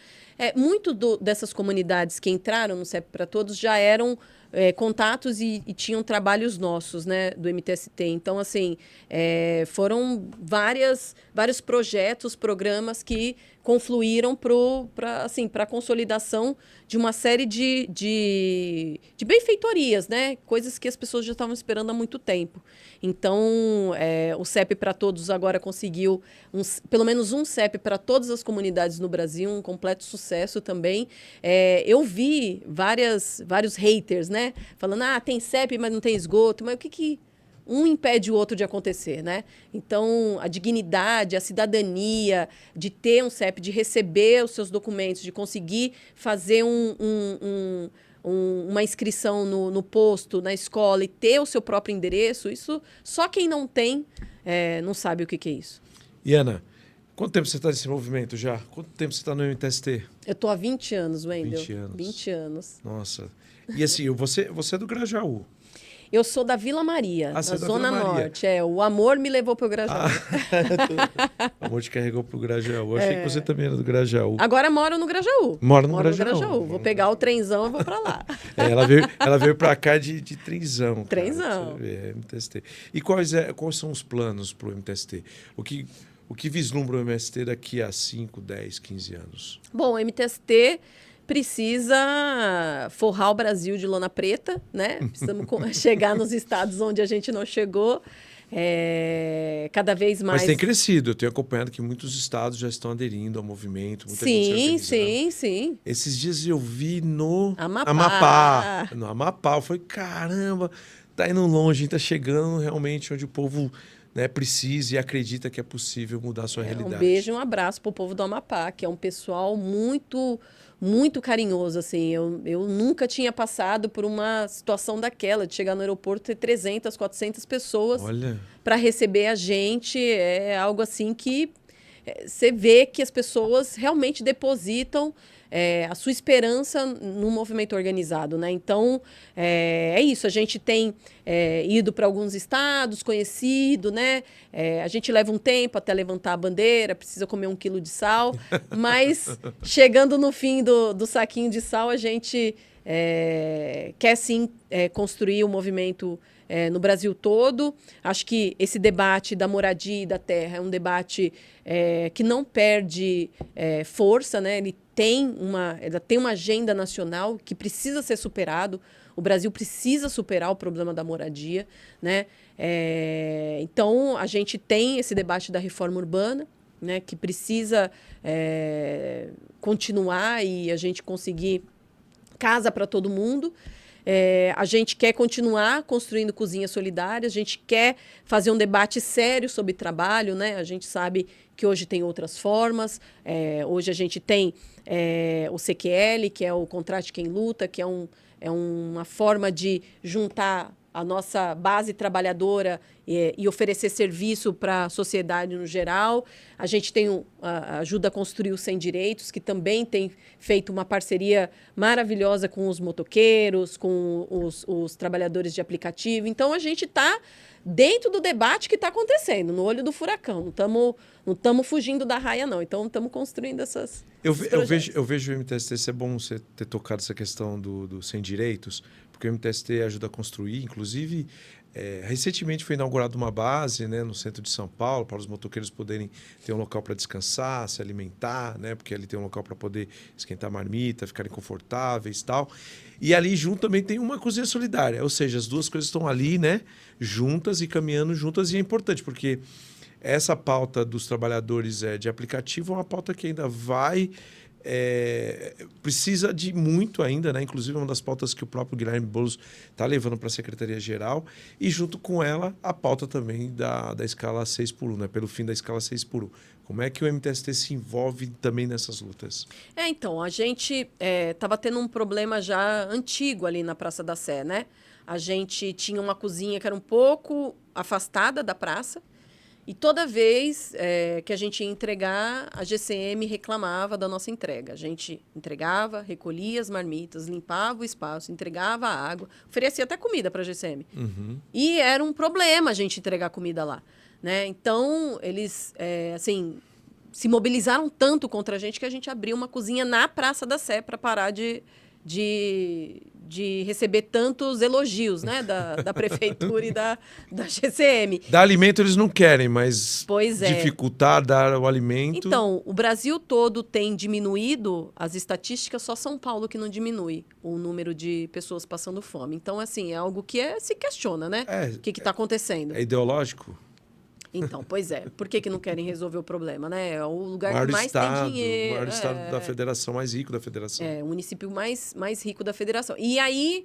Muito dessas comunidades que entraram no CEP para Todos já eram contatos e tinham trabalhos nossos, né, do MTST. Então, assim, foram vários projetos, programas que confluíram para a consolidação de uma série de benfeitorias, né? Coisas que as pessoas já estavam esperando há muito tempo. Então, o CEP para Todos agora conseguiu pelo menos um CEP para todas as comunidades no Brasil, um completo sucesso também. Eu vi vários haters, né? Falando, tem CEP, mas não tem esgoto. Mas o que um impede o outro de acontecer, né? Então, a dignidade, a cidadania de ter um CEP, de receber os seus documentos, de conseguir fazer uma inscrição no posto, na escola e ter o seu próprio endereço, isso só quem não tem não sabe o que é isso. E Ana, quanto tempo você está nesse movimento já? Quanto tempo você está no MTST? Eu estou há 20 anos, Wendel. 20 anos. 20 anos. Nossa. E assim, você é do Grajaú. Eu sou da Vila Maria, Ah, na você é da Zona Vila Maria. Norte. O amor me levou para o Grajaú. O amor te carregou pro Grajaú. Eu achei que você também era do Grajaú. Agora moro no Grajaú. Mora no Grajaú. Vou pegar o trenzão e vou para lá. Ela veio pra cá de trenzão. Cara, Trenzão. pra você ver, MTST. E quais são os planos pro MTST? O que vislumbra o MTST daqui a 5, 10, 15 anos? Bom, o MTST precisa forrar o Brasil de lona preta, né? Precisamos chegar nos estados onde a gente não chegou. Cada vez mais. Mas tem crescido. Eu tenho acompanhado que muitos estados já estão aderindo ao movimento. Muita Sim, gente se organizando. sim. Esses dias eu vi no Amapá. No Amapá. Eu falei, caramba, tá indo longe, tá chegando realmente onde o povo, né, precisa e acredita que é possível mudar a sua realidade. Um beijo e um abraço pro povo do Amapá, que é um pessoal muito, muito carinhoso, assim. Eu nunca tinha passado por uma situação daquela, de chegar no aeroporto e ter 300, 400 pessoas para receber a gente. É algo assim que você vê que as pessoas realmente depositam a sua esperança no movimento organizado, né? Então, é isso. A gente tem ido para alguns estados, conhecido, né? A gente leva um tempo até levantar a bandeira, precisa comer 1 quilo de sal, mas chegando no fim do saquinho de sal, a gente quer sim construir o movimento no Brasil todo. Acho que esse debate da moradia e da terra é um debate que não perde força, né? Ele tem uma agenda nacional que precisa ser superado. O Brasil precisa superar o problema da moradia, né? Então, a gente tem esse debate da reforma urbana, né? Que precisa continuar e a gente conseguir casa para todo mundo. A gente quer continuar construindo cozinhas solidárias, a gente quer fazer um debate sério sobre trabalho, né? A gente sabe que hoje tem outras formas. Hoje a gente tem o CQL, que é o Contrate Quem Luta, que é uma forma de juntar a nossa base trabalhadora e oferecer serviço para a sociedade no geral. A gente tem ajuda a construir o Sem Direitos, que também tem feito uma parceria maravilhosa com os motoqueiros, com os trabalhadores de aplicativo. Então, a gente está dentro do debate que está acontecendo, no olho do furacão. Não estamos fugindo da raia, não. Então, estamos construindo esses projetos. Eu vejo o MTST, isso é bom você ter tocado essa questão do Sem Direitos, porque o MTST ajuda a construir, inclusive, recentemente foi inaugurada uma base, né, no centro de São Paulo, para os motoqueiros poderem ter um local para descansar, se alimentar, né, porque ali tem um local para poder esquentar marmita, ficarem confortáveis e tal. E ali junto também tem uma cozinha solidária, ou seja, as duas coisas estão ali, né, juntas e caminhando juntas, e é importante, porque essa pauta dos trabalhadores de aplicativo é uma pauta que ainda precisa de muito ainda, né? Inclusive, é uma das pautas que o próprio Guilherme Boulos está levando para a Secretaria-Geral, e junto com ela, a pauta também da escala 6x1, né? Pelo fim da escala 6x1. Como é que o MTST se envolve também nessas lutas? Então, a gente estava tendo um problema já antigo ali na Praça da Sé, né? A gente tinha uma cozinha que era um pouco afastada da praça, e toda vez que a gente ia entregar, a GCM reclamava da nossa entrega. A gente entregava, recolhia as marmitas, limpava o espaço, entregava a água, oferecia até comida para a GCM. Uhum. E era um problema a gente entregar comida lá, né? Então, eles se mobilizaram tanto contra a gente que a gente abriu uma cozinha na Praça da Sé para parar de receber tantos elogios, né, da prefeitura e da GCM. Dar alimento eles não querem, mas Pois dificultar dar o alimento... Então, o Brasil todo tem diminuído as estatísticas, só São Paulo que não diminui o número de pessoas passando fome. Então, assim, é algo que se questiona, né? O que está acontecendo? É ideológico? Então, pois é. Por que não querem resolver o problema, né? É o lugar que mais tem dinheiro. O maior estado da federação, mais rico da federação. O município mais rico da federação. E aí,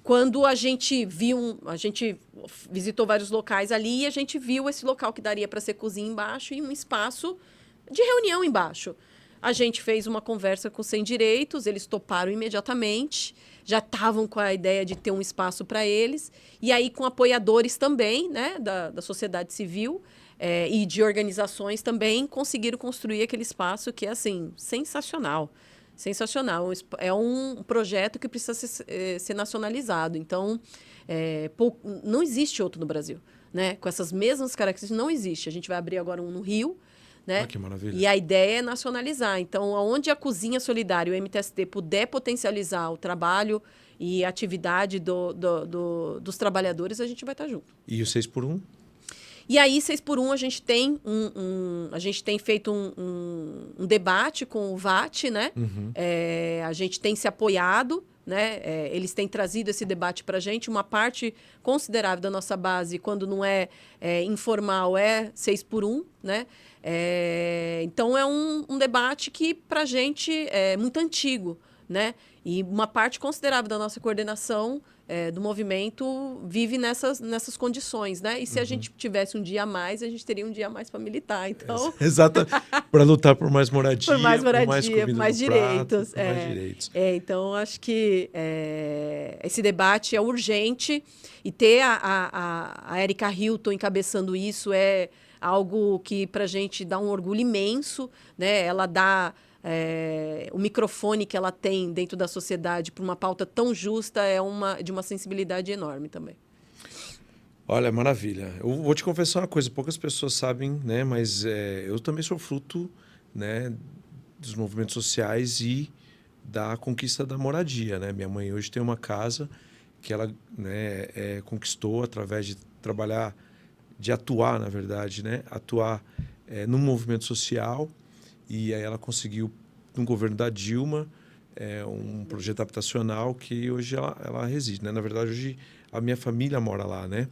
quando a gente visitou vários locais ali, e a gente viu esse local que daria para ser cozinha embaixo e um espaço de reunião embaixo. A gente fez uma conversa com o Sem Direitos, eles toparam imediatamente, já estavam com a ideia de ter um espaço para eles, e aí com apoiadores também, né, da sociedade civil e de organizações também, conseguiram construir aquele espaço que é, assim, sensacional. Sensacional. É um projeto que precisa ser nacionalizado. Então, não existe outro no Brasil, né? Com essas mesmas características, não existe. A gente vai abrir agora um no Rio, né? Ah, que maravilha. E a ideia é nacionalizar. Então, onde a Cozinha Solidária, o MTST, puder potencializar o trabalho e a atividade dos trabalhadores, a gente vai estar junto. E o 6x1? E aí, 6x1, a gente tem feito um debate com o VAT, né? Uhum. A gente tem se apoiado, né? Eles têm trazido esse debate para a gente. Uma parte considerável da nossa base, quando não é informal, é 6x1, né? Então, é um debate que, para a gente, é muito antigo, né? E uma parte considerável da nossa coordenação do movimento vive nessas condições, né? E se a gente tivesse um dia a mais, a gente teria um dia a mais para militar. Então, exato, para lutar por mais moradia, por mais moradia, por mais direitos. Mais direitos. Então, acho que esse debate é urgente e ter a Erika Hilton encabeçando isso é algo que para a gente dá um orgulho imenso, né? Ela dá o microfone que ela tem dentro da sociedade para uma pauta tão justa de uma sensibilidade enorme também. Olha, maravilha. Eu vou te confessar uma coisa, poucas pessoas sabem, né? Mas eu também sou fruto, né, dos movimentos sociais e da conquista da moradia, né? Minha mãe hoje tem uma casa que ela, né, conquistou através de trabalhar, de atuar, na verdade, né? Atuar num movimento social. E aí ela conseguiu, no governo da Dilma, um projeto habitacional que hoje ela reside, né? Na verdade, hoje a minha família mora lá, né?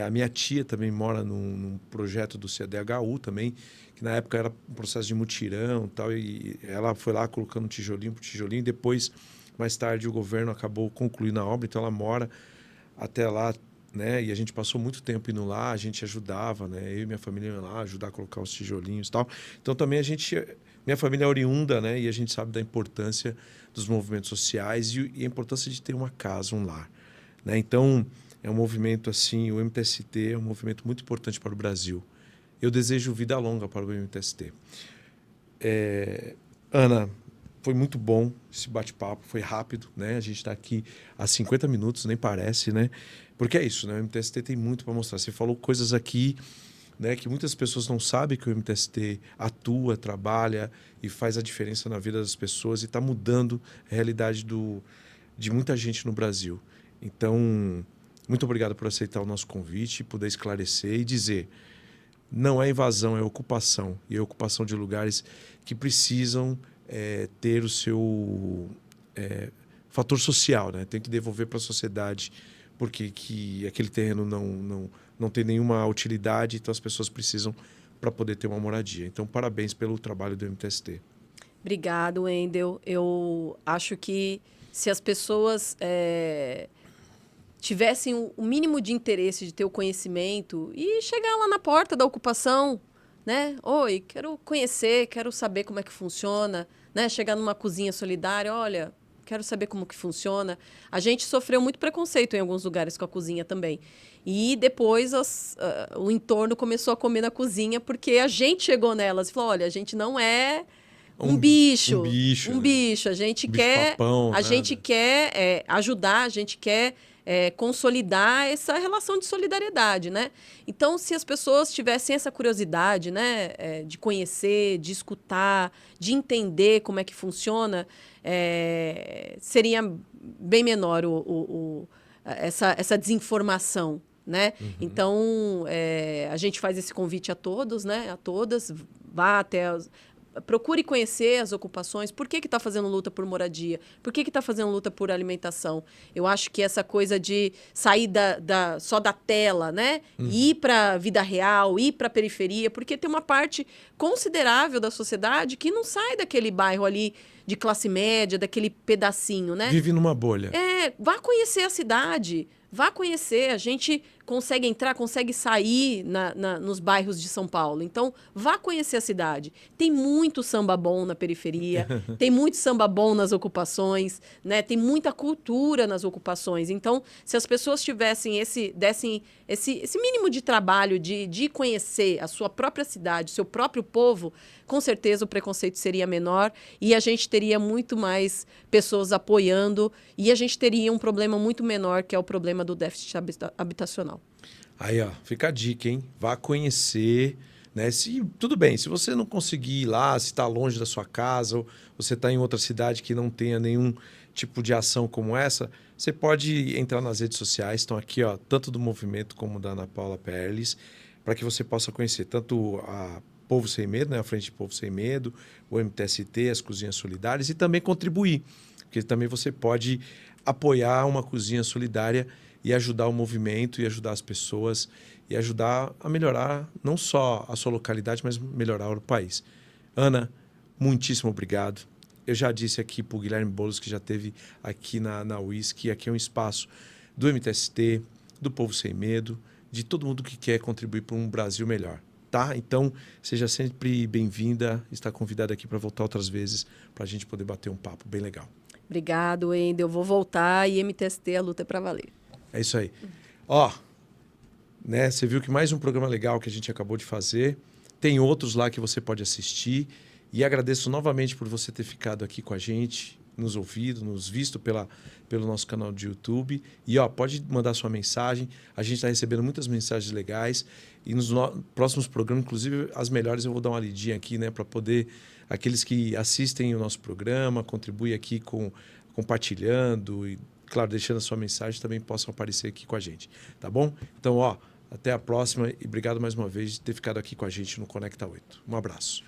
A minha tia também mora num projeto do CDHU também, que na época era um processo de mutirão e tal, e ela foi lá colocando tijolinho por tijolinho, e depois, mais tarde, o governo acabou concluindo a obra, então ela mora até lá, né? E a gente passou muito tempo indo lá, a gente ajudava, né? Eu e minha família iam lá ajudar a colocar os tijolinhos e tal. Então também minha família é oriunda, né? E a gente sabe da importância dos movimentos sociais e a importância de ter uma casa, um lar, né? Então é um movimento assim, o MTST é um movimento muito importante para o Brasil. Eu desejo vida longa para o MTST. Ana, foi muito bom esse bate-papo, foi rápido, né? A gente está aqui há 50 minutos, nem parece, né? Porque é isso, né? O MTST tem muito para mostrar. Você falou coisas aqui, né, que muitas pessoas não sabem que o MTST atua, trabalha e faz a diferença na vida das pessoas e está mudando a realidade de muita gente no Brasil. Então, muito obrigado por aceitar o nosso convite, poder esclarecer e dizer: não é invasão, é ocupação. E é ocupação de lugares que precisam ter o seu fator social, né? Tem que devolver para a sociedade, porque aquele terreno não tem nenhuma utilidade, então as pessoas precisam para poder ter uma moradia. Então, parabéns pelo trabalho do MTST. Obrigado, Wendel. Eu acho que se as pessoas tivessem o mínimo de interesse de ter o conhecimento e chegar lá na porta da ocupação, né? Oi, quero conhecer, quero saber como é que funciona, né? Chegar numa cozinha solidária, olha, quero saber como que funciona. A gente sofreu muito preconceito em alguns lugares com a cozinha também. E depois o entorno começou a comer na cozinha porque a gente chegou nelas e falou, olha, a gente não é um bicho. Um bicho. A gente um bicho-papão, quer ajudar, a gente quer consolidar essa relação de solidariedade, né? Então, se as pessoas tivessem essa curiosidade, né, de conhecer, de escutar, de entender como é que funciona, seria bem menor essa desinformação, né? Uhum. Então, a gente faz esse convite a todos, né? A todas, vá até procure conhecer as ocupações. Por que está fazendo luta por moradia? Por que está fazendo luta por alimentação? Eu acho que essa coisa de sair só da tela, né? Ir para a vida real, ir para a periferia, porque tem uma parte considerável da sociedade que não sai daquele bairro ali de classe média, daquele pedacinho, né? Vive numa bolha. Vá conhecer a cidade, vá conhecer. A gente consegue entrar, consegue sair nos bairros de São Paulo. Então, vá conhecer a cidade. Tem muito samba bom na periferia, tem muito samba bom nas ocupações, né? Tem muita cultura nas ocupações. Então, se as pessoas dessem esse mínimo de trabalho de conhecer a sua própria cidade, seu próprio povo, com certeza o preconceito seria menor e a gente teria muito mais pessoas apoiando e a gente teria um problema muito menor, que é o problema do déficit habitacional. Aí, ó, fica a dica, hein? Vá conhecer, né? Tudo bem, se você não conseguir ir lá, se está longe da sua casa ou você está em outra cidade que não tenha nenhum tipo de ação como essa, você pode entrar nas redes sociais, estão aqui, ó, tanto do movimento como da Ana Paula Perles, para que você possa conhecer tanto a Povo Sem Medo, né? A Frente de Povo Sem Medo, o MTST, as Cozinhas Solidárias e também contribuir, porque também você pode apoiar uma cozinha solidária e ajudar o movimento e ajudar as pessoas e ajudar a melhorar não só a sua localidade, mas melhorar o país. Ana, muitíssimo obrigado. Eu já disse aqui para o Guilherme Boulos, que já esteve aqui na UIS, que aqui é um espaço do MTST, do Povo Sem Medo, de todo mundo que quer contribuir para um Brasil melhor. Tá? Então, seja sempre bem-vinda, está convidada aqui para voltar outras vezes, para a gente poder bater um papo bem legal. Obrigado, Wendel. Eu vou voltar e MTST, a luta é para valer. É isso aí. Ó, né, você viu que mais um programa legal que a gente acabou de fazer. Tem outros lá que você pode assistir. E agradeço novamente por você ter ficado aqui com a gente, nos ouvido, nos visto pelo nosso canal de YouTube. E ó, pode mandar sua mensagem. A gente está recebendo muitas mensagens legais. E nos próximos programas, inclusive as melhores, eu vou dar uma lidinha aqui, né, para poder aqueles que assistem o nosso programa, contribuem aqui compartilhando e, claro, deixando a sua mensagem, também possam aparecer aqui com a gente, tá bom? Então, ó, até a próxima e obrigado mais uma vez de ter ficado aqui com a gente no Conecta 8. Um abraço.